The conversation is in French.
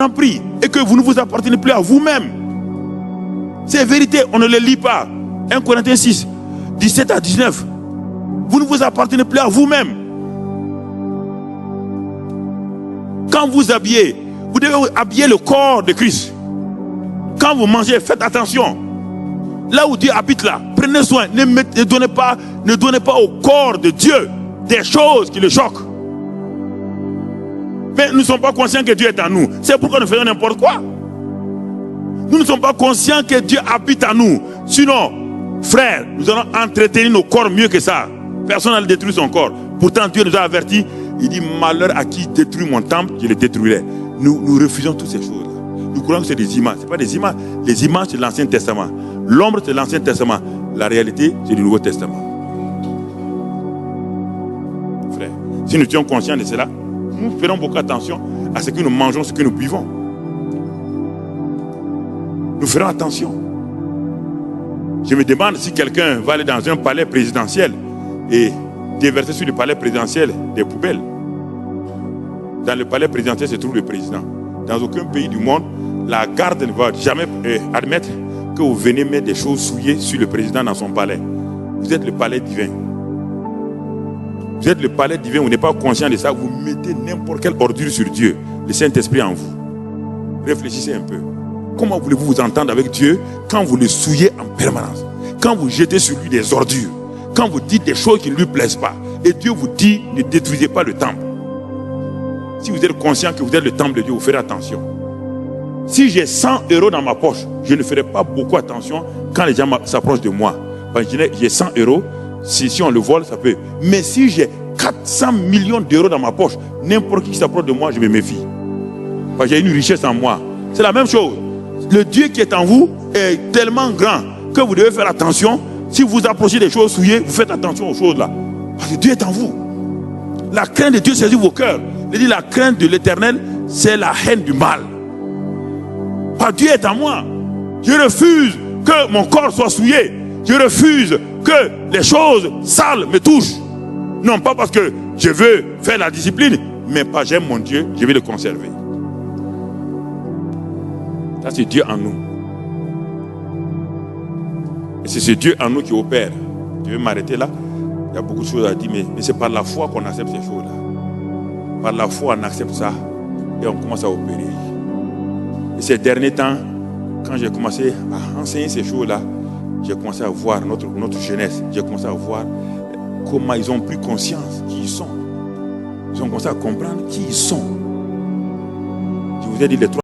pris et que vous ne vous appartenez plus à vous-même. C'est vérité, on ne les lit pas. 1 Corinthiens 6, 17 à 19. Vous ne vous appartenez plus à vous-même. Quand vous habillez, vous devez habiller le corps de Christ. Quand vous mangez, faites attention. Là où Dieu habite là, prenez soin. Ne donnez pas au corps de Dieu des choses qui le choquent. Mais nous ne sommes pas conscients que Dieu est en nous. C'est pourquoi nous faisons n'importe quoi. Nous ne sommes pas conscients que Dieu habite en nous. Sinon, frère, nous allons entretenir nos corps mieux que ça. Personne n'a détruit son corps. Pourtant, Dieu nous a avertis. Il dit, malheur à qui détruit mon temple, je le détruirai. Nous refusons toutes ces choses. Nous croyons que c'est des images. Ce n'est pas des images. Les images, c'est l'Ancien Testament. L'ombre, c'est l'Ancien Testament. La réalité, c'est le Nouveau Testament. Frère, si nous étions conscients de cela, nous ferons beaucoup attention à ce que nous mangeons, ce que nous buvons. Nous ferons attention. Je me demande si quelqu'un va aller dans un palais présidentiel et déverser sur le palais présidentiel des poubelles. Dans le palais présidentiel se trouve le président. Dans aucun pays du monde, la garde ne va jamais admettre que vous venez mettre des choses souillées sur le président dans son palais. Vous êtes le palais divin. Vous êtes le palais divin, vous n'êtes pas conscient de ça, vous mettez n'importe quelle ordure sur Dieu, le Saint-Esprit en vous. Réfléchissez un peu. Comment voulez-vous vous entendre avec Dieu quand vous le souillez en permanence? Quand vous jetez sur lui des ordures, quand vous dites des choses qui ne lui plaisent pas, et Dieu vous dit, ne détruisez pas le temple. Si vous êtes conscient que vous êtes le temple de Dieu, vous ferez attention. Si j'ai 100 € dans ma poche, je ne ferai pas beaucoup attention quand les gens s'approchent de moi. Parce que j'ai 100 €, si on le vole, ça peut. Mais si j'ai 400 millions d'euros dans ma poche, n'importe qui s'approche de moi, je me méfie. Parce que j'ai une richesse en moi. C'est la même chose. Le Dieu qui est en vous est tellement grand que vous devez faire attention. Si vous approchez des choses souillées, vous faites attention aux choses là. Parce que Dieu est en vous. La crainte de Dieu saisit vos cœurs. Il dit la crainte de l'Éternel, c'est la haine du mal. Parce que Dieu est en moi. Je refuse que mon corps soit souillé. Je refuse que les choses sales me touchent. Non pas parce que je veux faire la discipline, mais parce que j'aime mon Dieu, je vais le conserver. Ça c'est Dieu en nous. Et c'est ce Dieu en nous qui opère. Je vais m'arrêter là. Il y a beaucoup de choses à dire, mais c'est par la foi qu'on accepte ces choses-là. Par la foi on accepte ça et on commence à opérer. Et ces derniers temps, quand j'ai commencé à enseigner ces choses-là, j'ai commencé à voir notre jeunesse. J'ai commencé à voir comment ils ont pris conscience qui ils sont. Ils ont commencé à comprendre qui ils sont. Je vous ai dit les trois.